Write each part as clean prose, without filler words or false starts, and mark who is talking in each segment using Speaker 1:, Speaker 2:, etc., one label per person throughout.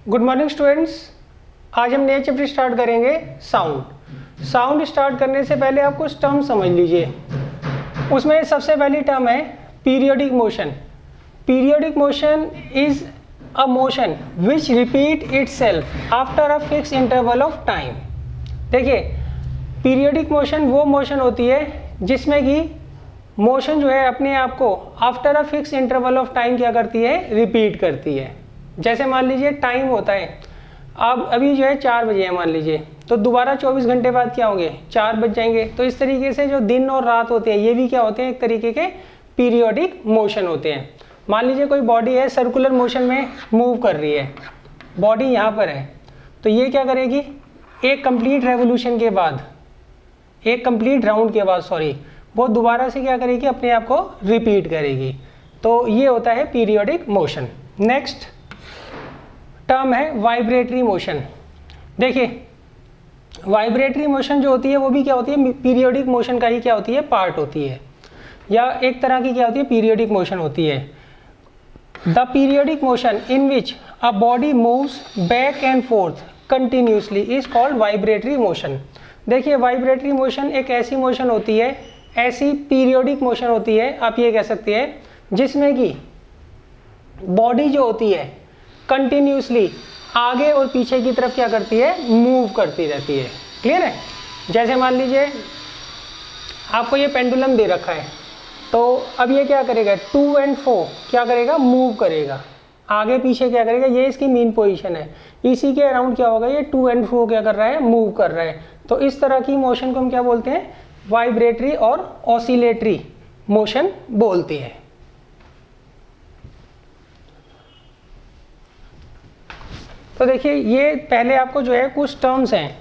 Speaker 1: Good morning students. आज हम नए चैप्टर स्टार्ट करेंगे साउंड। साउंड स्टार्ट करने से पहले आप कुछ टर्म समझ लीजिए। उसमें सबसे पहली टर्म है periodic motion. Periodic motion is a motion which repeat itself after a fix interval of time. देखिए, पीरियोडिक मोशन वो मोशन होती है जिसमें कि मोशन जो है अपने आप को after a fix interval of time क्या करती है, रिपीट करती है। जैसे मान लीजिए टाइम होता है, अब अभी जो है 4 बजे है मान लीजिए, तो दोबारा 24 घंटे बाद क्या होंगे, 4 बज जाएंगे। तो इस तरीके से जो दिन और रात होते हैं ये भी क्या होते हैं, एक तरीके के पीरियोडिक मोशन होते हैं। मान लीजिए कोई बॉडी है सर्कुलर मोशन में मूव कर रही है, बॉडी यहाँ पर है, तो ये क्या करेगी, एक कंप्लीट रेवोल्यूशन के बाद, एक कंप्लीट राउंड के बाद वो दोबारा से क्या करेगी, अपने आप को रिपीट करेगी। तो ये होता है पीरियोडिक मोशन। नेक्स्ट टर्म है वाइब्रेटरी मोशन। देखिए, वाइब्रेटरी मोशन जो होती है वो भी क्या होती है, पीरियोडिक मोशन का ही क्या होती है, पार्ट होती है, या एक तरह की क्या होती है, पीरियोडिक मोशन होती है। The periodic motion in which a body moves back and fourth continuously is called vibratory motion. देखिए, वाइब्रेटरी मोशन एक ऐसी मोशन होती है, ऐसी पीरियोडिक मोशन होती है, आप ये कह सकते हैं, जिसमें कि बॉडी जो होती है कंटिन्यूसली आगे और पीछे की तरफ क्या करती है, मूव करती रहती है। क्लियर है? जैसे मान लीजिए आपको ये पेंडुलम दे रखा है, तो अब ये क्या करेगा, 2 and 4 क्या करेगा, मूव करेगा, आगे पीछे क्या करेगा, ये इसकी मेन पोजीशन है। इसी के अराउंड क्या होगा, ये 2 and 4 क्या कर रहा है, मूव कर रहा है। तो इस तरह की मोशन को हम क्या बोलते हैं, वाइब्रेटरी और ऑसिलेटरी मोशन बोलते हैं। तो देखिए, ये पहले आपको जो है कुछ टर्म्स हैं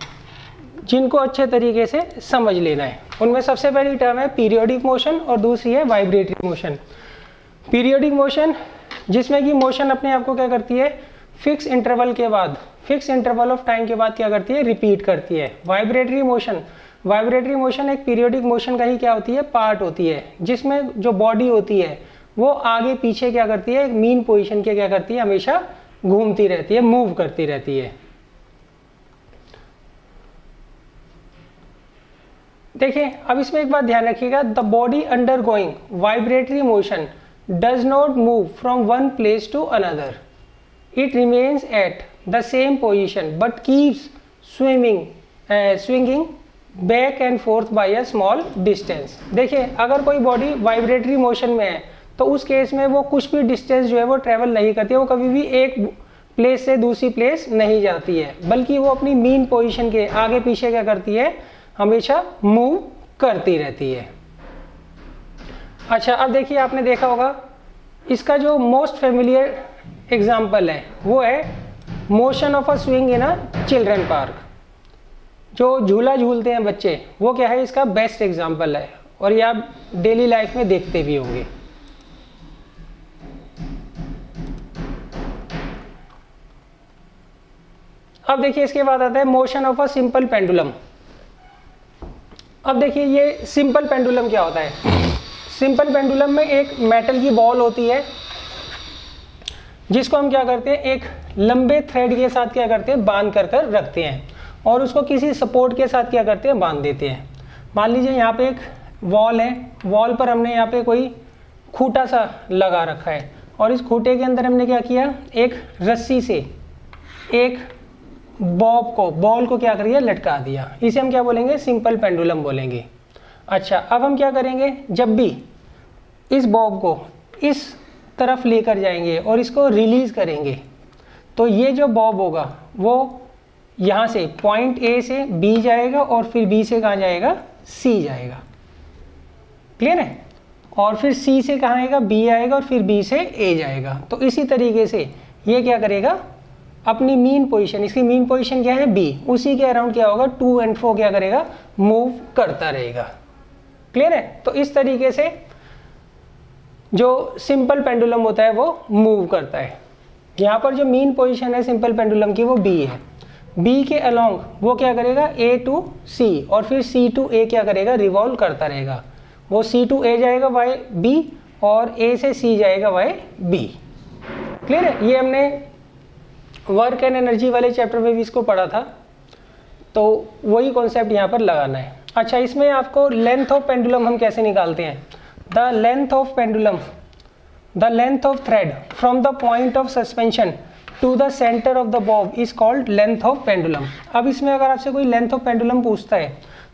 Speaker 1: जिनको अच्छे तरीके से समझ लेना है। उनमें सबसे पहली टर्म है पीरियोडिक मोशन और दूसरी है वाइब्रेटरी मोशन। पीरियोडिक मोशन जिसमें कि मोशन अपने आप को क्या करती है, फिक्स इंटरवल के बाद, फिक्स इंटरवल ऑफ टाइम के बाद क्या करती है, रिपीट करती है। वाइब्रेटरी मोशन एक पीरियोडिक मोशन का ही क्या होती है, पार्ट होती है, जिसमें जो बॉडी होती है वो आगे पीछे क्या करती है, एक मीन पोजीशन के क्या करती है, हमेशा घूमती रहती है, मूव करती रहती है। देखिए, अब इसमें एक बात ध्यान रखिएगा, the body undergoing vibratory motion does not move from one place to another, it remains at the same position but keeps swinging back and forth by a small distance. देखिए, अगर कोई बॉडी वाइब्रेटरी मोशन में है तो उस case में वो कुछ भी डिस्टेंस जो है वो ट्रेवल नहीं करती है, वो कभी भी एक प्लेस से दूसरी प्लेस नहीं जाती है, बल्कि वो अपनी मीन पोजीशन के आगे पीछे क्या करती है, हमेशा मूव करती रहती है। अच्छा, अब देखिए, आपने देखा होगा इसका जो मोस्ट फेमिलियर एग्जाम्पल है वो है motion of a swing in a children park. जो झूला झूलते हैं बच्चे, वो क्या है, इसका बेस्ट एग्जाम्पल है, और ये आप डेली लाइफ में देखते भी होंगे। अब देखिए, इसके बाद आता है motion of a simple pendulum. अब देखिए, ये सिंपल पेंडुलम क्या होता है। सिंपल पेंडुलम में एक मेटल की बॉल होती है, जिसको हम क्या करते हैं, एक लंबे थ्रेड के साथ क्या करते हैं, बांध कर रखते हैं, और उसको किसी सपोर्ट के साथ क्या करते हैं, बांध देते हैं। मान लीजिए यहाँ पे एक वॉल है, वॉल पर हमने यहाँ पे कोई खूंटा सा लगा रखा है, और इस खूंटे के अंदर हमने क्या किया, एक रस्सी से एक बॉल को क्या करिए, लटका दिया। इसे हम क्या बोलेंगे, सिंपल पेंडुलम बोलेंगे। अच्छा, अब हम क्या करेंगे, जब भी इस बॉब को इस तरफ लेकर जाएंगे और इसको रिलीज करेंगे, तो ये जो बॉब होगा वो यहाँ से पॉइंट ए से बी जाएगा, और फिर बी से कहाँ जाएगा, सी जाएगा। क्लियर है? और फिर सी से कहाँ आएगा, बी आएगा, और फिर बी से ए जाएगा। तो इसी तरीके से ये क्या करेगा, अपनी मीन पोजीशन, इसकी मीन पोजीशन क्या है, बी, उसी के अराउंड क्या होगा, 2 and 4 क्या करेगा, मूव करता रहेगा। क्लियर है? तो इस तरीके से जो सिंपल पेंडुलम होता है वो मूव करता है। यहाँ पर जो मीन पोजीशन है सिंपल पेंडुलम की वो बी है, बी के अलोंग वो क्या करेगा, ए टू सी, और फिर सी टू ए क्या करेगा, रिवॉल्व करता रहेगा। वो सी टू ए जाएगा वाई बी, और ए से सी जाएगा वाई बी। क्लियर है? ये हमने वर्क एंड एनर्जी वाले चैप्टर में भी इसको पढ़ा था, तो वही कॉन्सेप्ट यहाँ पर लगाना है। अच्छा, इसमें आपको लेंथ ऑफ पेंडुलम हम कैसे निकालते हैं? The length of pendulum, the length of thread from the point of suspension to the centre of the bob is called length of pendulum. अब इसमें अगर आपसे कोई लेंथ ऑफ पेंडुलम पूछता है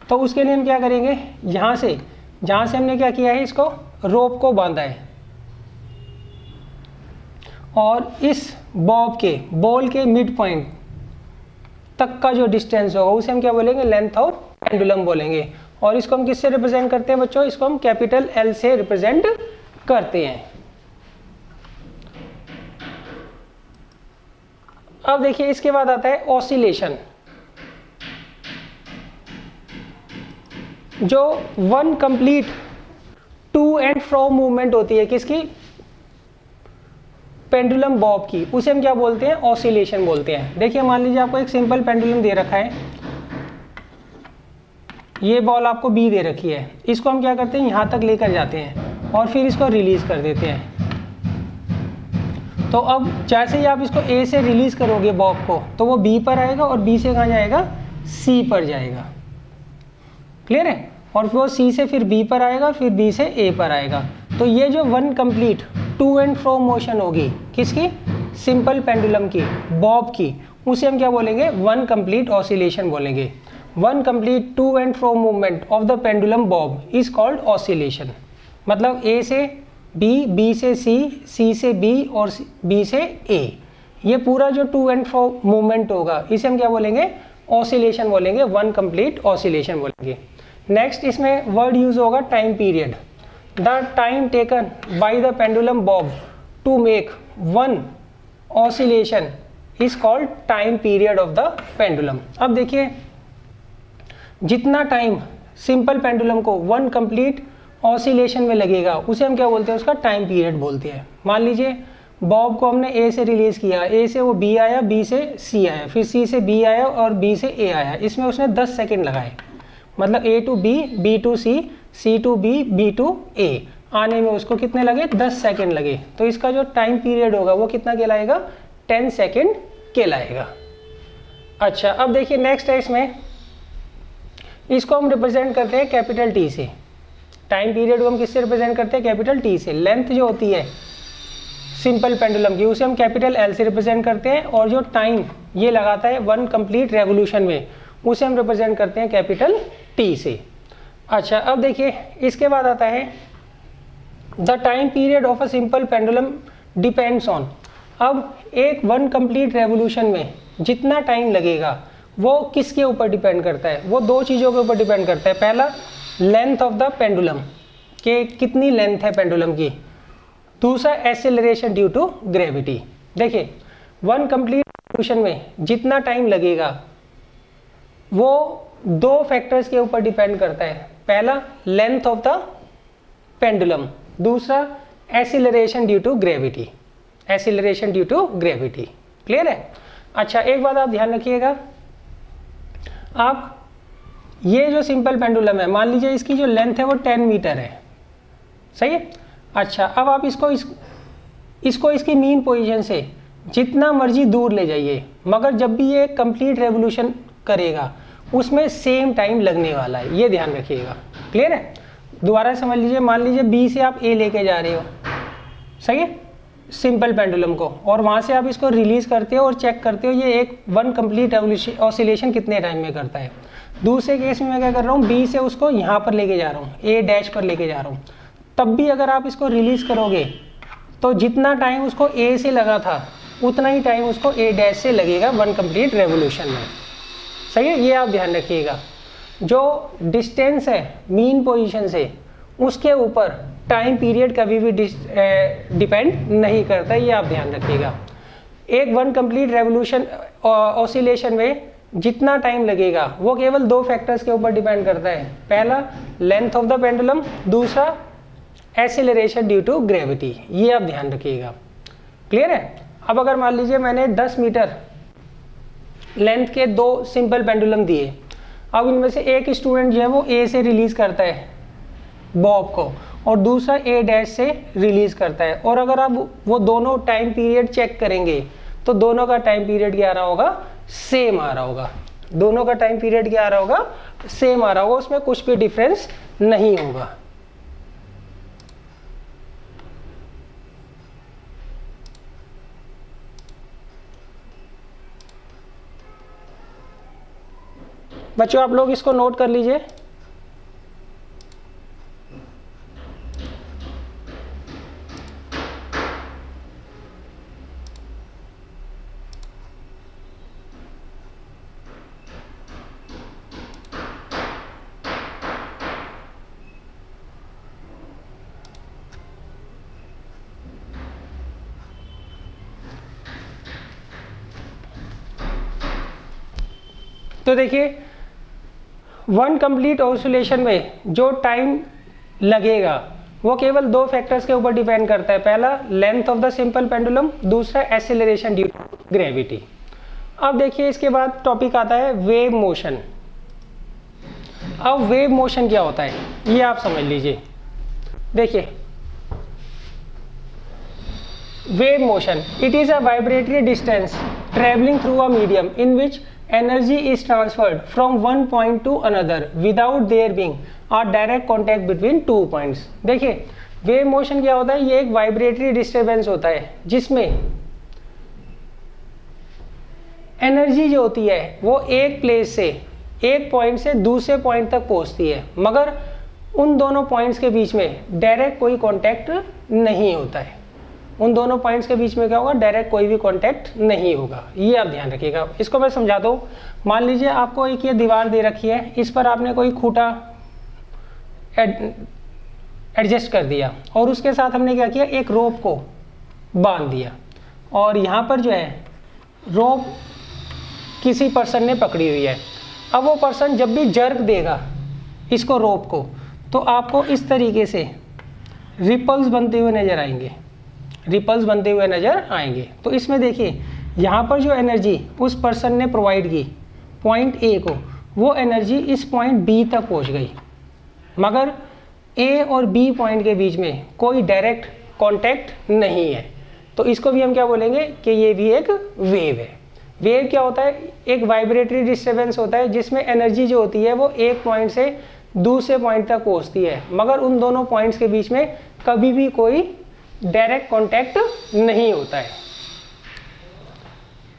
Speaker 1: तो उसके लिए हम क्या करेंगे, जहाँ से हमने क्या किया है, इसको रोप को बांधा है और इस बॉल के मिड पॉइंट तक का जो डिस्टेंस होगा उसे हम क्या बोलेंगे, लेंथ ऑफ पेंडुलम बोलेंगे। और इसको हम किससे रिप्रेजेंट करते हैं बच्चों? इसको हम कैपिटल एल से रिप्रेजेंट करते हैं। अब देखिए, इसके बाद आता है ऑसिलेशन, जो one complete to and fro movement होती है किसकी, पेंडुलम बॉब की, उसे हम क्या बोलते हैं, ऑसिलेशन बोलते हैं। देखिए, मान लीजिए आपको एक सिंपल पेंडुलम दे रखा है, ये बॉल आपको बी दे रखी है, इसको हम क्या करते हैं, यहाँ तक लेकर जाते हैं और फिर इसको रिलीज कर देते हैं। तो अब जैसे ही आप इसको ए से रिलीज करोगे बॉब को, तो वो बी पर आएगा और बी से कहाँ जाएगा, सी पर जाएगा। क्लियर है? और वो सी से फिर बी पर आएगा, फिर बी से ए पर आएगा। तो ये जो one complete to and fro motion होगी किसकी, सिंपल पेंडुलम की, बॉब की, उसे हम क्या बोलेंगे, वन कंप्लीट ऑसिलेशन बोलेंगे। One complete to and fro movement of the pendulum bob is called oscillation. मतलब ए से बी, बी से सी, सी से बी और बी से ए, ये पूरा जो टू एंड फ्रो मूवमेंट होगा इसे हम क्या बोलेंगे, ऑसिलेशन बोलेंगे, वन कंप्लीट ऑसिलेशन बोलेंगे। नेक्स्ट इसमें वर्ड यूज होगा time period. The time taken by the pendulum bob to make one oscillation is called time period of the pendulum. अब देखिए, जितना टाइम सिंपल पेंडुलम को वन कंप्लीट ऑसिलेशन में लगेगा उसे हम क्या बोलते हैं, उसका टाइम पीरियड बोलते हैं। मान लीजिए बॉब को हमने ए से रिलीज किया, ए से वो बी आया, बी से सी आया, फिर सी से बी आया और बी से ए आया, इसमें उसने 10 सेकेंड लगाए। मतलब A to B, B to C, C to B, B to A आने में उसको कितने लगे, 10 सेकेंड लगे। तो इसका जो टाइम पीरियड होगा वो कितना कहलाएगा, 10 सेकेंड कहलाएगा। अच्छा, अब देखिए नेक्स्ट है, इसमें इसको हम रिप्रेजेंट करते हैं कैपिटल टी से। टाइम पीरियड को हम किससे रिप्रेजेंट करते हैं, कैपिटल टी से। लेंथ जो होती है सिंपल पेंडुलम की उसे हम कैपिटल एल से रिप्रेजेंट करते हैं, और जो टाइम ये लगाता है वन कंप्लीट रेवोल्यूशन में उसे हम रिप्रेजेंट करते हैं कैपिटल टी से। अच्छा, अब देखिए इसके बाद आता है the time period of a simple pendulum depends on. अब एक वन कंप्लीट रेवोल्यूशन में जितना टाइम लगेगा वो किसके ऊपर डिपेंड करता है, वो दो चीज़ों के ऊपर डिपेंड करता है। पहला, लेंथ ऑफ द पेंडुलम, के कितनी लेंथ है पेंडुलम की। दूसरा, एक्सेलरेशन ड्यू टू ग्रेविटी। देखिए, वन कंप्लीट रेवोल्यूशन में जितना टाइम लगेगा वो दो फैक्टर्स के ऊपर डिपेंड करता है। पहला, लेंथ ऑफ द पेंडुलम, दूसरा acceleration due to gravity, acceleration due to gravity. Clear है? अच्छा, एक बात आप ध्यान रखिएगा, आप ये जो सिंपल पेंडुलम है, मान लीजिए इसकी जो लेंथ है वो 10 मीटर है, सही है। अच्छा, अब आप इसको इसकी मीन पोजीशन से जितना मर्जी दूर ले जाइए, मगर जब भी ये कंप्लीट रेवोल्यूशन करेगा उसमें सेम टाइम लगने वाला है, ये ध्यान रखिएगा। क्लियर है? दोबारा समझ लीजिए, मान लीजिए बी से आप ए लेके जा रहे हो, सही है, सिंपल पेंडुलम को, और वहाँ से आप इसको रिलीज करते हो और चेक करते हो ये एक वन कंप्लीट ऑसिलेशन कितने टाइम में करता है। दूसरे केस में मैं क्या कर रहा हूँ, बी से उसको यहाँ पर लेके जा रहा हूँ, ए डैश पर लेके जा रहा हूँ, तब भी अगर आप इसको रिलीज करोगे तो जितना टाइम उसको ए से लगा था उतना ही टाइम उसको ए डैश से लगेगा वन कंप्लीट रेवोल्यूशन में। सही है, ये आप ध्यान रखिएगा। जो डिस्टेंस है मीन पोजीशन से उसके ऊपर टाइम पीरियड कभी भी डिपेंड नहीं करता, ये आप ध्यान रखिएगा। एक वन कंप्लीट रेवोल्यूशन ऑसिलेशन में जितना टाइम लगेगा वो केवल दो फैक्टर्स के ऊपर डिपेंड करता है। पहला, लेंथ ऑफ द पेंडुलम, दूसरा एक्सेलरेशन ड्यू टू ग्रेविटी, ये आप ध्यान रखिएगा। क्लियर है? अब अगर मान लीजिए मैंने 10 मीटर लेंथ के दो सिंपल पेंडुलम दिए, अब इनमें से एक स्टूडेंट जो है वो ए से रिलीज करता है बॉब को और दूसरा ए डैश से रिलीज करता है, और अगर आप वो दोनों टाइम पीरियड चेक करेंगे तो दोनों का टाइम पीरियड क्या आ रहा होगा, सेम आ रहा होगा। दोनों का टाइम पीरियड क्या आ रहा होगा, सेम आ रहा होगा, उसमें कुछ भी डिफरेंस नहीं होगा। बच्चों आप लोग इसको नोट कर लीजिए। तो देखिए वन कंप्लीट ऑसिलेशन में जो टाइम लगेगा वो केवल दो फैक्टर्स के ऊपर डिपेंड करता है। पहला length of the simple pendulum, दूसरा एक्सेलरेशन ड्यू टू ग्रेविटी। अब देखिए इसके बाद टॉपिक आता है वेव मोशन। अब वेव मोशन क्या होता है ये आप समझ लीजिए। देखिए wave motion, it is a vibratory distance traveling through a medium in which energy is transferred from one point to another without there being a direct contact between two points। देखिए wave motion क्या होता है, ये एक vibratory disturbance होता है जिसमें energy जो होती है वो एक प्लेस से, एक पॉइंट से दूसरे पॉइंट तक पहुंचती है, मगर उन दोनों पॉइंट्स के बीच में डायरेक्ट कोई कांटेक्ट नहीं होता है। उन दोनों पॉइंट्स के बीच में क्या होगा, डायरेक्ट कोई भी कांटेक्ट नहीं होगा। ये आप ध्यान रखिएगा। इसको मैं समझाता हूँ। मान लीजिए आपको एक ये दीवार दे रखी है, इस पर आपने कोई खूंटा एडजस्ट कर दिया और उसके साथ हमने क्या किया, एक रोप को बांध दिया और यहाँ पर जो है रोप किसी पर्सन ने पकड़ी हुई है। अब वो पर्सन जब भी जर्क देगा इसको, रोप को, तो आपको इस तरीके से रिपल्स बनते हुए नजर आएंगे, रिपल्स बनते हुए नजर आएंगे। तो इसमें देखिए यहाँ पर जो एनर्जी उस पर्सन ने प्रोवाइड की पॉइंट ए को, वो एनर्जी इस पॉइंट बी तक पहुँच गई, मगर ए और बी पॉइंट के बीच में कोई डायरेक्ट कांटेक्ट नहीं है। तो इसको भी हम क्या बोलेंगे कि ये भी एक वेव है। वेव क्या होता है, एक वाइब्रेटरी डिस्टर्बेंस होता है जिसमें एनर्जी जो होती है वो एक पॉइंट से दूसरे पॉइंट तक पहुँचती है, मगर उन दोनों पॉइंट्स के बीच में कभी भी कोई डायरेक्ट कांटेक्ट नहीं होता है।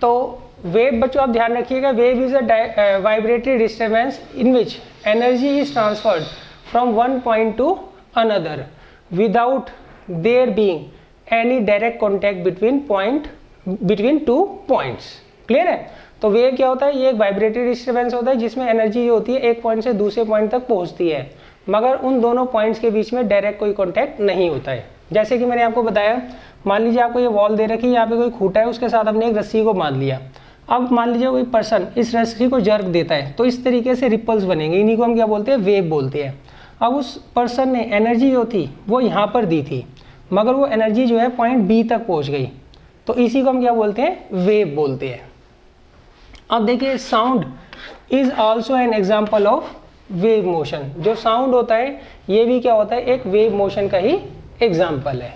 Speaker 1: तो वेव बच्चों आप ध्यान रखिएगा, wave is a vibratory disturbance in which energy is transferred from one point two another without their being any direct contact between two points. Clear है। तो वेव क्या होता है, ये एक वाइब्रेटरी डिस्टर्बेंस होता है जिसमें एनर्जी जो होती है एक पॉइंट से दूसरे पॉइंट तक पहुंचती है, मगर उन दोनों पॉइंट्स के बीच में डायरेक्ट कोई कांटेक्ट नहीं होता है। जैसे कि मैंने आपको बताया, मान लीजिए आपको ये वॉल दे रखी है, यहाँ पे कोई खूंटा है, उसके साथ हमने एक रस्सी को बांध लिया। अब मान लीजिए कोई पर्सन इस रस्सी को जर्क देता है, तो इस तरीके से रिपल्स बनेंगे, इन्हीं को हम क्या बोलते हैं, वेव बोलते हैं। अब उस पर्सन ने एनर्जी जो थी वो यहाँ पर दी थी, मगर वो एनर्जी जो है पॉइंट बी तक पहुँच गई, तो इसी को हम क्या बोलते हैं, वेव बोलते हैं। अब देखिए sound is also an example of wave motion. जो साउंड होता है ये भी क्या होता है, एक वेव मोशन का ही एग्जाम्पल है।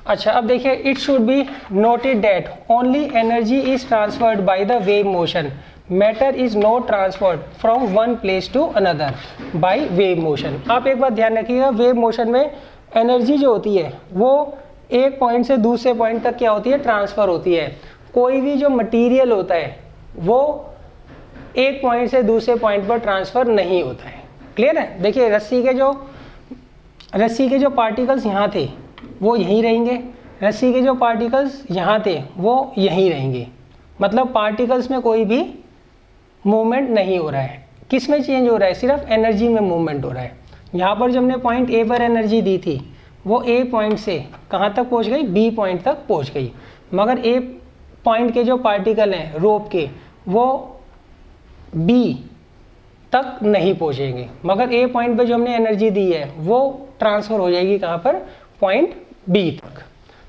Speaker 1: अच्छा अब देखिए, it should be noted that only energy is transferred by the wave motion, matter is not transferred from one place to another by wave motion. आप एक बात ध्यान रखिएगा, वेव मोशन में एनर्जी जो होती है वो एक पॉइंट से दूसरे पॉइंट तक क्या होती है, ट्रांसफर होती है। कोई भी जो मटीरियल होता है वो एक पॉइंट से दूसरे पॉइंट पर ट्रांसफर नहीं होता है। क्लियर है। देखिए रस्सी के जो पार्टिकल्स यहाँ थे वो यहीं रहेंगे, रस्सी के जो पार्टिकल्स यहाँ थे वो यहीं रहेंगे, मतलब पार्टिकल्स में कोई भी मूवमेंट नहीं हो रहा है। किस में चेंज हो रहा है, सिर्फ एनर्जी में मूवमेंट हो रहा है। यहाँ पर जो हमने पॉइंट ए पर एनर्जी दी थी वो ए पॉइंट से कहाँ तक पहुँच गई, बी पॉइंट तक पहुँच गई, मगर ए पॉइंट के जो पार्टिकल हैं रोप के वो बी तक नहीं पहुँचेंगे, मगर ए पॉइंट पे जो हमने एनर्जी दी है वो ट्रांसफ़र हो जाएगी कहाँ पर, पॉइंट बी तक।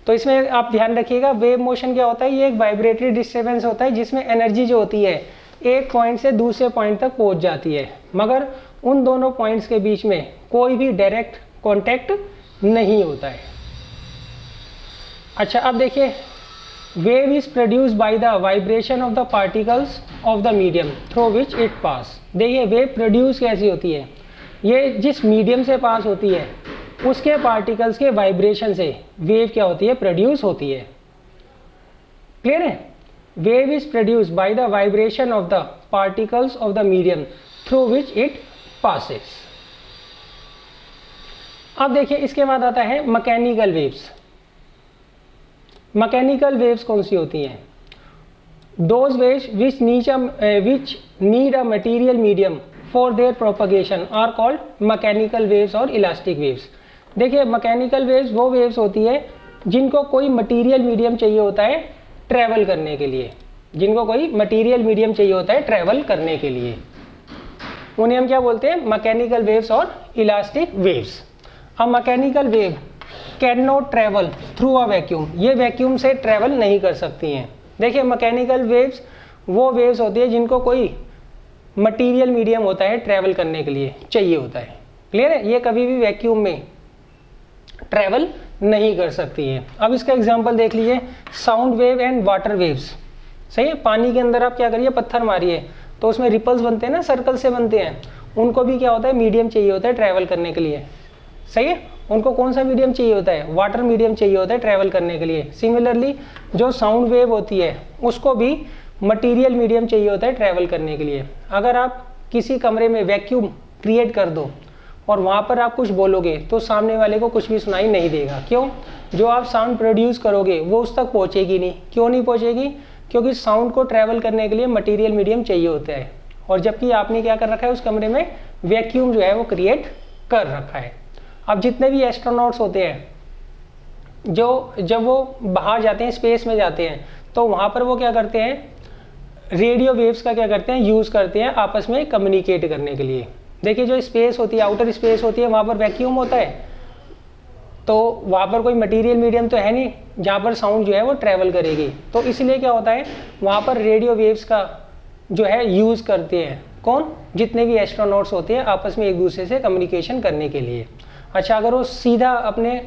Speaker 1: तो इसमें आप ध्यान रखिएगा, वेव मोशन क्या होता है, ये एक वाइब्रेटरी डिस्टर्बेंस होता है जिसमें एनर्जी जो होती है एक पॉइंट से दूसरे पॉइंट तक पहुँच जाती है, मगर उन दोनों पॉइंट्स के बीच में कोई भी डायरेक्ट कॉन्टैक्ट नहीं होता है। अच्छा अब देखिए, wave is produce by the vibration of the particles of the medium through which it pass. देखिए वेव प्रोड्यूस कैसी होती है, ये जिस मीडियम से पास होती है उसके पार्टिकल्स के वाइब्रेशन से वेव क्या होती है, प्रोड्यूस होती है। क्लियर है? Wave is produce by the vibration of the particles of the medium through which it passes. अब देखिए इसके बाद आता है मैकेनिकल वेव्स। मैकेनिकल वेव्स कौन सी होती हैं? Those waves which need a material medium for their propagation are called mechanical waves और इलास्टिक वेव्स। देखिए मैकेनिकल वेव्स वो वेव्स होती है जिनको कोई मटेरियल मीडियम चाहिए होता है ट्रैवल करने के लिए, जिनको कोई मटेरियल मीडियम चाहिए होता है ट्रैवल करने के लिए, उन्हें हम क्या बोलते हैं, मैकेनिकल वेव्स और इलास्टिक वेव्स। अब mechanical wave can not travel through a vacuum, ये वैक्यूम से ट्रैवल नहीं कर सकती हैं। देखिए मैकेनिकल वेव्स वो वेव्स होती है जिनको कोई मटेरियल मीडियम होता है ट्रैवल करने के लिए चाहिए होता है। क्लियर है? ये कभी भी वैक्यूम में ट्रैवल नहीं कर सकती है। अब इसका एग्जांपल देख लीजिए, sound wave and water waves. सही है? पानी के अंदर आप क्या करिए, पत्थर मारिए तो उसमें रिपल्स बनते हैं ना, सर्कल से बनते हैं, उनको भी क्या होता है, मीडियम चाहिए होता है ट्रैवल करने के लिए। सही है? उनको कौन सा मीडियम चाहिए होता है, वाटर मीडियम चाहिए होता है ट्रैवल करने के लिए। सिमिलरली जो साउंड वेव होती है उसको भी मटेरियल मीडियम चाहिए होता है ट्रैवल करने के लिए। अगर आप किसी कमरे में वैक्यूम क्रिएट कर दो और वहाँ पर आप कुछ बोलोगे तो सामने वाले को कुछ भी सुनाई नहीं देगा। क्यों? जो आप साउंड प्रोड्यूस करोगे वो उस तक पहुँचेगी नहीं। क्यों नहीं पहुँचेगी? क्योंकि साउंड को ट्रैवल करने के लिए मटेरियल मीडियम चाहिए होता है, और जबकि आपने क्या कर रखा है, उस कमरे में वैक्यूम जो है वो क्रिएट कर रखा है। अब जितने भी एस्ट्रोनॉट्स होते हैं जो जब वो बाहर जाते हैं, स्पेस में जाते हैं, तो वहाँ पर वो क्या करते हैं, रेडियो वेव्स का क्या करते हैं, यूज़ करते हैं आपस में कम्युनिकेट करने के लिए। देखिए जो स्पेस होती है, आउटर स्पेस होती है, वहाँ पर वैक्यूम होता है, तो वहाँ पर कोई मटेरियल मीडियम तो है नहीं जहाँ पर साउंड जो है वो ट्रैवल करेगी। तो इसलिए क्या होता है, वहाँ पर रेडियो वेव्स का जो है यूज़ करते हैं। कौन? जितने भी एस्ट्रोनॉट्स होते हैं आपस में एक दूसरे से कम्युनिकेशन करने के लिए। अच्छा, अगर वो सीधा अपने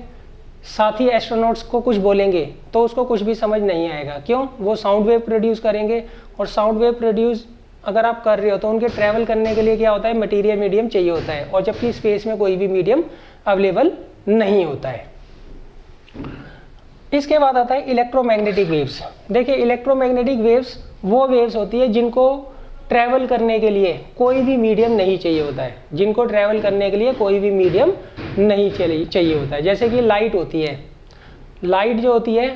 Speaker 1: साथी एस्ट्रोनॉट्स को कुछ बोलेंगे तो उसको कुछ भी समझ नहीं आएगा। क्यों? वो साउंड वेव प्रोड्यूस करेंगे, और साउंड वेव प्रोड्यूस अगर आप कर रहे हो तो उनके ट्रैवल करने के लिए क्या होता है, मटेरियल मीडियम चाहिए होता है, और जबकि स्पेस में कोई भी मीडियम अवेलेबल नहीं होता है। इसके बाद आता है इलेक्ट्रोमैग्नेटिक वेव्स। देखिए इलेक्ट्रोमैग्नेटिक वेव्स वो वेव्स होती है जिनको ट्रैवल करने के लिए कोई भी मीडियम नहीं चाहिए होता है, जिनको ट्रैवल करने के लिए कोई भी मीडियम नहीं चाहिए होता है। जैसे कि लाइट होती है, लाइट जो होती है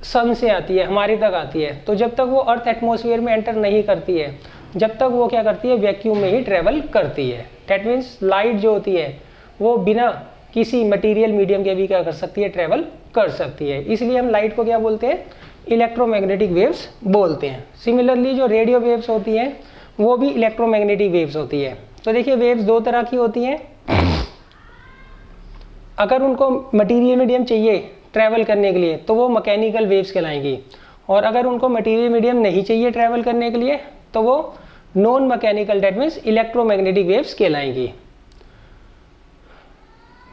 Speaker 1: सन से आती है, हमारे तक आती है, तो जब तक वो अर्थ एटमॉस्फेयर में एंटर नहीं करती है, जब तक वो क्या करती है, वैक्यूम में ही ट्रैवल करती है। दैट मीन्स लाइट जो होती है वो बिना किसी मटेरियल मीडियम के भी क्या कर सकती है, ट्रैवल कर सकती है। इसलिए हम लाइट को क्या बोलते हैं, इलेक्ट्रोमैग्नेटिक वेव्स बोलते हैं। सिमिलरली जो रेडियो वेव्स होती हैं वो भी इलेक्ट्रोमैग्नेटिक वेव्स होती है। तो देखिए वेव्स दो तरह की होती हैं। अगर उनको मटेरियल मीडियम चाहिए ट्रैवल करने के लिए तो वो मैकेनिकल वेव्स कहलाएंगी, और अगर उनको मटेरियल मीडियम नहीं चाहिए ट्रैवल करने के लिए तो वो non mechanical, that means electromagnetic waves कहलाएंगी।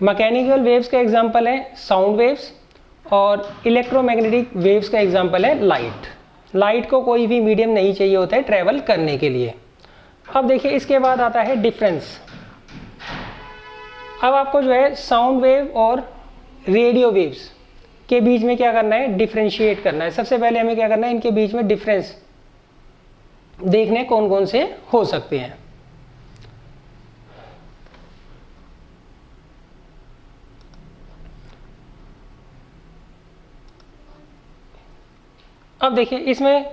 Speaker 1: मैकेनिकल वेव्स का एग्जांपल है साउंड वेव्स, और इलेक्ट्रोमैग्नेटिक वेव्स का एग्जांपल है लाइट। लाइट को कोई भी मीडियम नहीं चाहिए होता है ट्रैवल करने के लिए। अब देखिए इसके बाद आता है डिफरेंस। अब आपको जो है साउंड वेव और रेडियो वेव्स के बीच में क्या करना है, डिफरेंशिएट करना है। सबसे पहले हमें क्या करना है, इनके बीच में डिफरेंस देखने कौन कौन से हो सकते हैं। अब देखिए इसमें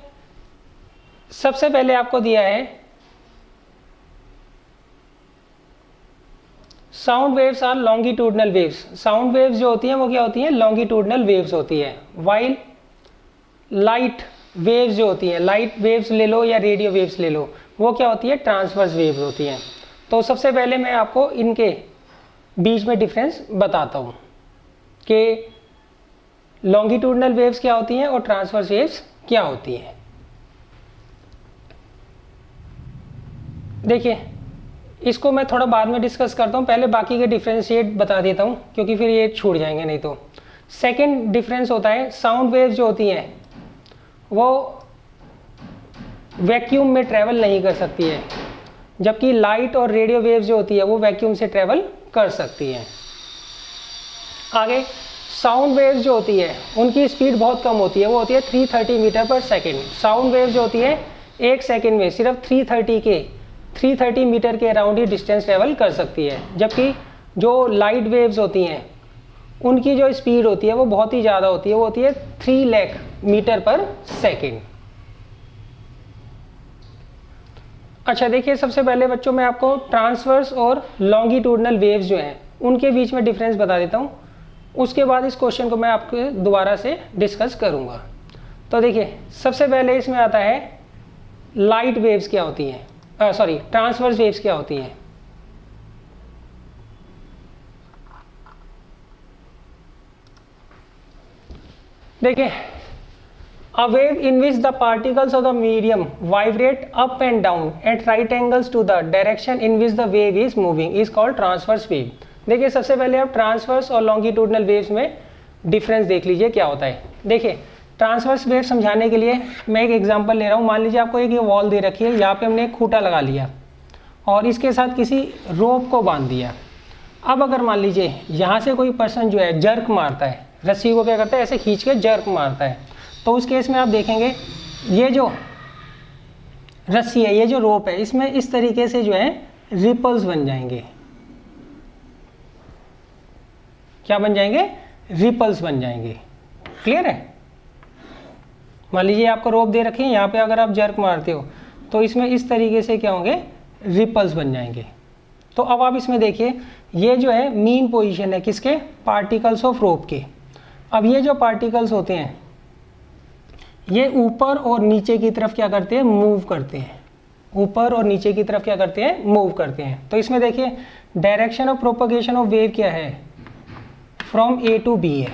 Speaker 1: सबसे पहले आपको दिया है sound waves are longitudinal waves. Sound waves जो होती हैं वो क्या होती हैं, लॉन्गिट्यूडनल वेव्स होती है। वाइल लाइट वेव्स जो होती हैं, लाइट वेव्स ले लो या रेडियो वेव्स ले लो, वो क्या होती है, ट्रांसवर्स वेव्स होती हैं। तो सबसे पहले मैं आपको इनके बीच में डिफरेंस बताता हूँ कि लॉन्गिट्यूडनल वेव्स क्या होती हैं और ट्रांसवर्स वेव्स क्या होती हैं। देखिए इसको मैं थोड़ा बाद में डिस्कस करता हूँ, पहले बाकी के डिफरेंशिएट बता देता हूँ क्योंकि फिर ये छूट जाएंगे नहीं तो। सेकेंड डिफरेंस होता है, साउंड वेव्स जो होती हैं वो वैक्यूम में ट्रेवल नहीं कर सकती है, जबकि लाइट और रेडियो वेव्स जो होती है वो वैक्यूम से ट्रेवल कर सकती हैं। आगे साउंड वेव्स जो होती है उनकी स्पीड बहुत कम होती है, वो होती है 330 मीटर पर सेकेंड। साउंड वेव्स जो होती है 1 सेकेंड में सिर्फ 330 मीटर के अराउंड ही डिस्टेंस ट्रेवल कर सकती है, जबकि जो लाइट वेव्स होती हैं उनकी जो स्पीड होती है वो बहुत ही ज़्यादा होती है, वो होती है 3 लाख मीटर पर सेकेंड। अच्छा देखिए, सबसे पहले बच्चों मैं आपको ट्रांसवर्स और लॉन्गिट्यूडनल वेव्स जो हैं उनके बीच में डिफरेंस बता देता हूँ, उसके बाद इस क्वेश्चन को मैं आपके दोबारा से डिस्कस करूँगा। तो देखिए, सबसे पहले इसमें आता है लाइट वेव्स क्या होती हैं, ट्रांसवर्स वेव्स क्या होती हैं। देखिए, a wave in which the particles of the medium vibrate up and down at right angles to the direction in which the wave is moving is called transverse wave। देखिए, सबसे पहले आप transverse और longitudinal waves में difference देख लीजिए क्या होता है। देखिए, ट्रांसवर्स वेव समझाने के लिए मैं एक एग्जांपल ले रहा हूँ। मान लीजिए आपको एक ये वॉल दे रखी है, यहाँ पे हमने एक खूंटा लगा लिया और इसके साथ किसी रोप को बांध दिया। अब अगर मान लीजिए यहाँ से कोई पर्सन जो है जर्क मारता है, रस्सी को क्या करता है, ऐसे खींच के जर्क मारता है, तो उस केस में आप देखेंगे ये जो रस्सी है, ये जो रोप है, इसमें इस तरीके से जो है रिपल्स बन जाएंगे। क्या बन जाएंगे? रिपल्स बन जाएंगे। क्लियर है? मान लीजिए आपको रोप दे रखी है, यहाँ पे अगर आप जर्क मारते हो तो इसमें इस तरीके से क्या होंगे, रिपल्स बन जाएंगे। तो अब आप इसमें देखिए, ये जो है मीन पोजीशन है किसके, पार्टिकल्स ऑफ रोप के। अब ये जो पार्टिकल्स होते हैं ये ऊपर और नीचे की तरफ क्या करते हैं, मूव करते हैं। ऊपर और नीचे की तरफ क्या करते हैं, मूव करते हैं। तो इसमें देखिए direction of propagation of wave क्या है, फ्रॉम ए टू बी है,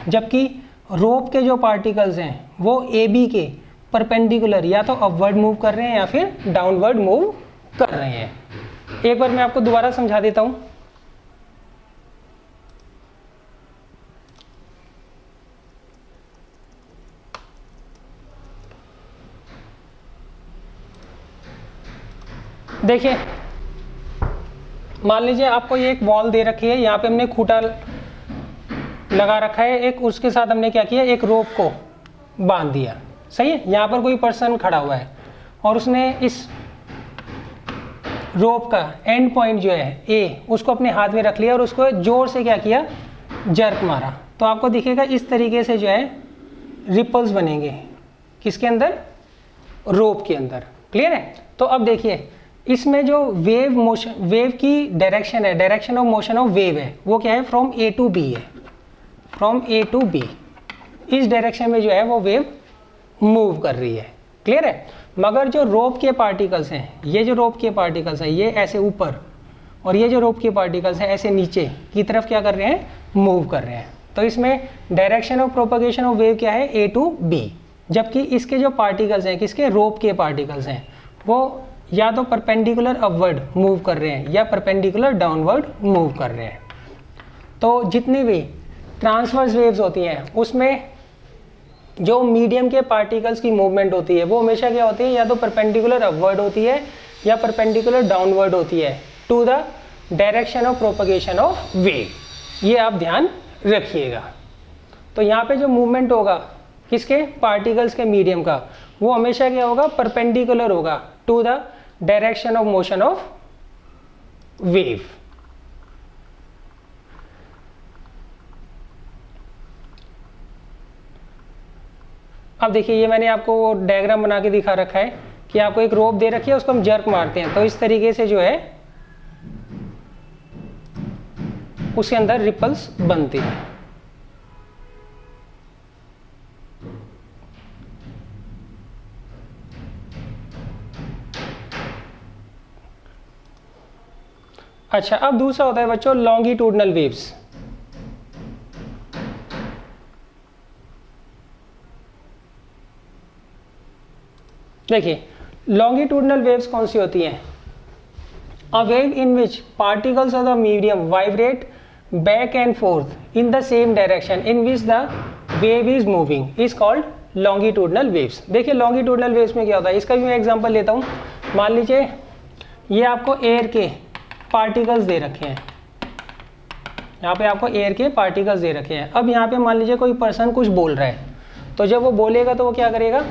Speaker 1: जबकि रोप के जो पार्टिकल्स हैं वो ए बी के परपेंडिकुलर या तो अपवर्ड मूव कर रहे हैं या फिर डाउनवर्ड मूव कर रहे हैं। एक बार मैं आपको दोबारा समझा देता हूं। देखिए, मान लीजिए आपको ये एक वॉल दे रखी है, यहाँ पे हमने खूंटा लगा रखा है एक, उसके साथ हमने क्या किया, एक रोप को बांध दिया। सही है? यहाँ पर कोई पर्सन खड़ा हुआ है और उसने इस रोप का एंड पॉइंट जो है ए, उसको अपने हाथ में रख लिया और उसको जोर से क्या किया, जर्क मारा। तो आपको दिखेगा इस तरीके से जो है रिपल्स बनेंगे। किसके अंदर? रोप के अंदर। क्लियर है? तो अब देखिए, इसमें जो वेव मोशन, वेव की डायरेक्शन है, direction of motion of wave है, वो क्या है, फ्रॉम ए टू बी है। फ्रॉम ए टू बी, इस डायरेक्शन में जो है वो वेव मूव कर रही है। क्लियर है? मगर जो रोप के पार्टिकल्स हैं, ये जो रोप के पार्टिकल्स हैं ये ऐसे ऊपर, और ये जो रोप के पार्टिकल्स हैं ऐसे नीचे की तरफ क्या कर रहे हैं, मूव कर रहे हैं। तो इसमें direction of propagation of wave क्या है, ए टू बी, जबकि इसके जो पार्टिकल्स हैं, किसके, रोप के पार्टिकल्स हैं, वो या तो परपेंडिकुलर अपवर्ड मूव कर रहे हैं या परपेंडिकुलर डाउनवर्ड मूव कर रहे हैं। तो जितनी भी ट्रांसवर्स वेव्स होती हैं उसमें जो मीडियम के पार्टिकल्स की मूवमेंट होती है वो हमेशा क्या होती है, या तो परपेंडिकुलर अपवर्ड होती है या परपेंडिकुलर डाउनवर्ड होती है to the direction of propagation of wave. ये आप ध्यान रखिएगा। तो यहाँ पे जो मूवमेंट होगा किसके, पार्टिकल्स के मीडियम का, वो हमेशा क्या होगा, परपेंडिकुलर होगा to the direction of motion of wave. अब देखिए, ये मैंने आपको डायग्राम बना के दिखा रखा है कि आपको एक रोप दे रखी है, उसको हम जर्क मारते हैं तो इस तरीके से जो है उसके अंदर रिपल्स बनते हैं। अच्छा, अब दूसरा होता है बच्चों लॉन्गिट्यूडनल वेव्स। देखिए, लॉन्गिट्यूडनल वेव्स कौन सी होती हैं, a wave in which particles of the medium vibrate back and forth in the same direction in which the wave is moving is called longitudinal waves। देखिए longitudinal waves में क्या होता है, इसका भी मैं एग्जांपल लेता हूँ। मान लीजिए ये आपको एयर के पार्टिकल्स दे रखे हैं, यहाँ पे आपको एयर के पार्टिकल्स दे रखे हैं। अब यहाँ पे मान लीजिए कोई पर्सन कुछ बोल रहा है, तो जब वो बोलेगा तो वो क्या करेगा,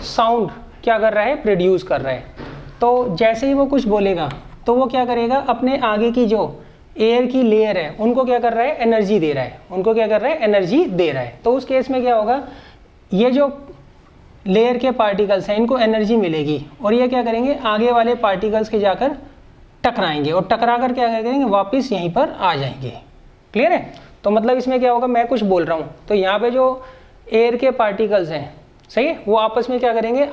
Speaker 1: साउंड क्या कर रहा है, प्रोड्यूस कर रहा है। तो जैसे ही वो कुछ बोलेगा तो वो क्या करेगा, अपने आगे की जो एयर की लेयर है उनको क्या कर रहा है, एनर्जी दे रहा है, उनको क्या कर रहा है, एनर्जी दे रहा है। तो उस केस में क्या होगा, ये जो लेयर के पार्टिकल्स हैं इनको एनर्जी मिलेगी और ये क्या करेंगे, आगे वाले पार्टिकल्स के जाकर टकराएंगे और टकरा कर क्या करेंगे, वापस यहीं पर आ जाएंगे। क्लियर है? तो मतलब इसमें क्या होगा, मैं कुछ बोल रहा हूँ तो यहाँ पे जो एयर के पार्टिकल्स हैं, सही है, वो आपस में क्या करेंगे,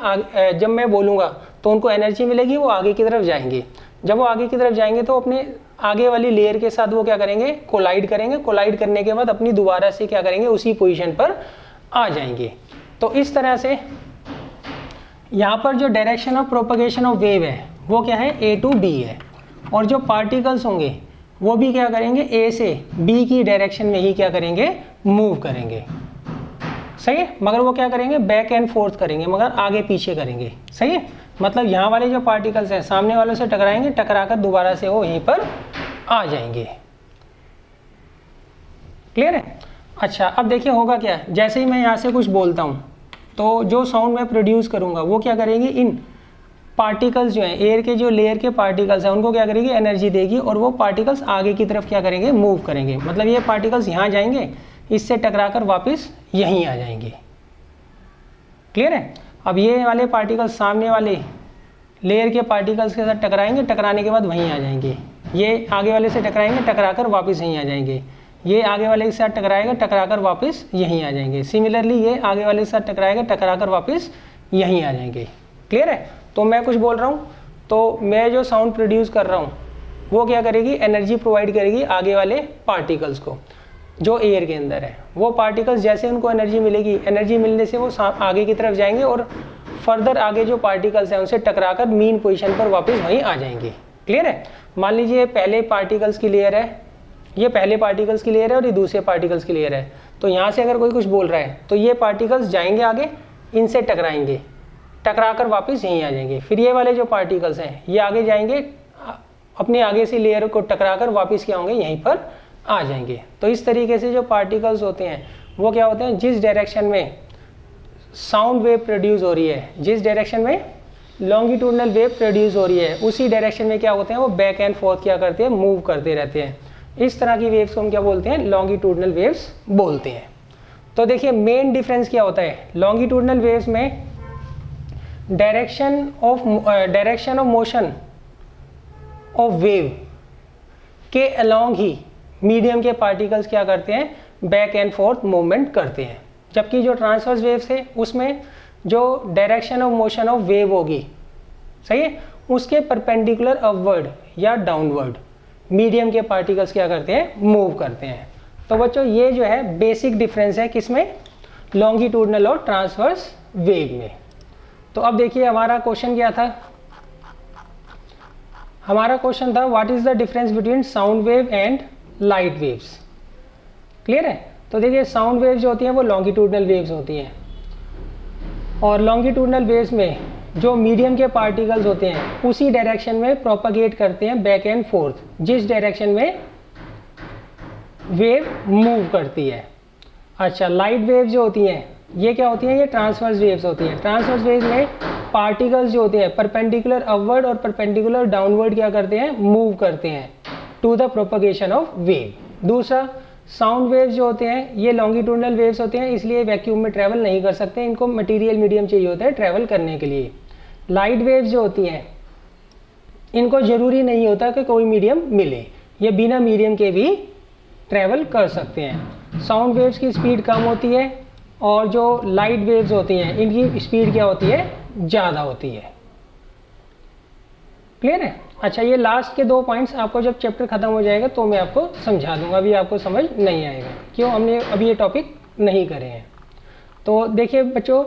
Speaker 1: जब मैं बोलूँगा तो उनको एनर्जी मिलेगी, वो आगे की तरफ जाएंगे। जब वो आगे की तरफ जाएंगे तो अपने आगे वाली लेयर के साथ वो क्या करेंगे, कोलाइड करेंगे। कोलाइड करने के बाद अपनी दोबारा से क्या करेंगे, उसी पोजीशन पर आ जाएंगे। तो इस तरह से यहाँ पर जो direction of propagation of wave है वो क्या है, ए टू बी है, और जो पार्टिकल्स होंगे वो भी क्या करेंगे, ए से बी की डायरेक्शन में ही क्या करेंगे, मूव करेंगे। सही है, मगर वो क्या करेंगे, बैक एंड फोर्थ करेंगे, मगर आगे पीछे करेंगे। सही है, मतलब यहाँ वाले जो पार्टिकल्स हैं सामने वालों से टकराएंगे, टकराकर दोबारा से वो यहीं पर आ जाएंगे। क्लियर है? अच्छा, अब देखिए होगा क्या, जैसे ही मैं यहाँ से कुछ बोलता हूँ तो जो साउंड मैं प्रोड्यूस करूँगा वो क्या करेंगे, इन पार्टिकल्स जो हैं, एयर के जो लेयर के पार्टिकल्स हैं उनको क्या करेगी, एनर्जी देगी और वो पार्टिकल्स आगे की तरफ क्या करेंगे, मूव करेंगे। मतलब ये पार्टिकल्स यहाँ जाएंगे, इससे टकराकर वापस यहीं आ जाएंगे। क्लियर है? अब ये वाले पार्टिकल्स सामने वाले लेयर के पार्टिकल्स के साथ टकराएंगे, टकराने के बाद वहीं आ जाएंगे। ये आगे वाले से टकराएंगे, टकराकर वापस यहीं आ जाएंगे। ये आगे वाले के साथ टकराएगा, टकराकर वापस यहीं आ जाएंगे। सिमिलरली ये आगे वाले के साथ टकराएगा, टकराकर वापस यहीं आ जाएंगे। क्लियर है? तो मैं कुछ बोल रहा हूँ तो मैं जो साउंड प्रोड्यूस कर रहा हूँ वो क्या करेगी, एनर्जी प्रोवाइड करेगी आगे वाले पार्टिकल्स को जो एयर के अंदर है। वो पार्टिकल्स जैसे उनको एनर्जी मिलेगी, एनर्जी मिलने से वो आगे की तरफ जाएंगे और फर्दर आगे जो पार्टिकल्स हैं उनसे टकराकर मीन पोजीशन पर वापस वहीं आ जाएंगे। क्लियर है? मान लीजिए पहले पार्टिकल्स की लेयर है, ये पहले पार्टिकल्स की लेयर है और ये दूसरे पार्टिकल्स की लेयर है। तो यहाँ से अगर कोई कुछ बोल रहा है तो ये पार्टिकल्स जाएंगे आगे, इनसे टकराएंगे, टकराकर वापस यहीं आ जाएंगे। फिर ये वाले जो पार्टिकल्स हैं ये आगे जाएंगे, अपने आगे से लेयर को टकराकर वापस क्या होंगे, यहीं पर आ जाएंगे। तो इस तरीके से जो पार्टिकल्स होते हैं वो क्या होते हैं, जिस डायरेक्शन में साउंड वेव प्रोड्यूस हो रही है, जिस डायरेक्शन में लॉन्गिट्यूडनल वेव प्रोड्यूस हो रही है, उसी डायरेक्शन में क्या होते हैं, वो बैक एंड फोर्थ क्या करते हैं, मूव करते रहते हैं। इस तरह की वेव्स को हम क्या बोलते हैं, लॉन्गिट्यूडनल वेव्स बोलते हैं। तो देखिए मेन डिफरेंस क्या होता है, लॉन्गिट्यूडनल वेव्स में direction of motion of wave के अलोंग ही मीडियम के पार्टिकल्स क्या करते हैं, बैक एंड फोर्थ मूवमेंट करते हैं। जबकि जो ट्रांसवर्स वेव्स है उसमें जो direction of motion of wave होगी, सही है, उसके परपेंडिकुलर अपवर्ड या डाउनवर्ड मीडियम के पार्टिकल्स क्या करते हैं, मूव करते हैं। तो बच्चों ये जो है बेसिक डिफरेंस है किसमें, लॉन्गिट्यूडनल और ट्रांसवर्स वेव में। तो अब देखिए हमारा क्वेश्चन क्या था, हमारा क्वेश्चन था what is the difference between sound wave and light waves. Clear है? तो देखिए साउंड वेव्स जो होती हैं वो लॉन्गिट्यूडनल वेव्स होती हैं और लॉन्गिट्यूडनल वेव्स में जो मीडियम के पार्टिकल्स होते हैं उसी डायरेक्शन में प्रोपगेट करते हैं बैक एंड फोर्थ, जिस डायरेक्शन में वेव मूव करती है। अच्छा, लाइट वेव जो होती हैं ये क्या होती हैं, ये ट्रांसवर्स वेव्स होती हैं। ट्रांसवर्स वेव्स में पार्टिकल्स जो होते हैं परपेंडिकुलर अपवर्ड और परपेंडिकुलर डाउनवर्ड क्या करते हैं, मूव करते हैं to the propagation of wave. दूसरा, साउंड वेव्स जो होते हैं ये लॉन्गिट्यूडनल वेव्स होते हैं, इसलिए वैक्यूम में ट्रैवल नहीं कर सकते, इनको मटेरियल मीडियम चाहिए होता है ट्रैवल करने के लिए। लाइट वेव्स जो होती हैं इनको जरूरी नहीं होता कि कोई मीडियम मिले, ये बिना मीडियम के भी ट्रैवल कर सकते हैं। साउंड वेव्स की स्पीड कम होती है और जो लाइट वेव्स होती हैं इनकी स्पीड क्या होती है, ज़्यादा होती है। क्लियर है? अच्छा, ये लास्ट के 2 पॉइंट्स आपको जब चैप्टर खत्म हो जाएगा तो मैं आपको समझा दूंगा, अभी आपको समझ नहीं आएगा, क्यों, हमने अभी ये टॉपिक नहीं करे हैं। तो देखिए बच्चों,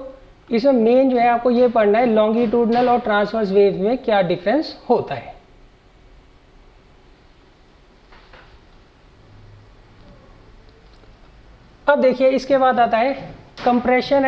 Speaker 1: इसमें मेन जो है आपको ये पढ़ना है लॉन्गिट्यूडनल और ट्रांसवर्स वेव में क्या डिफरेंस होता है। अब देखिए इसके बाद आता है कंप्रेशन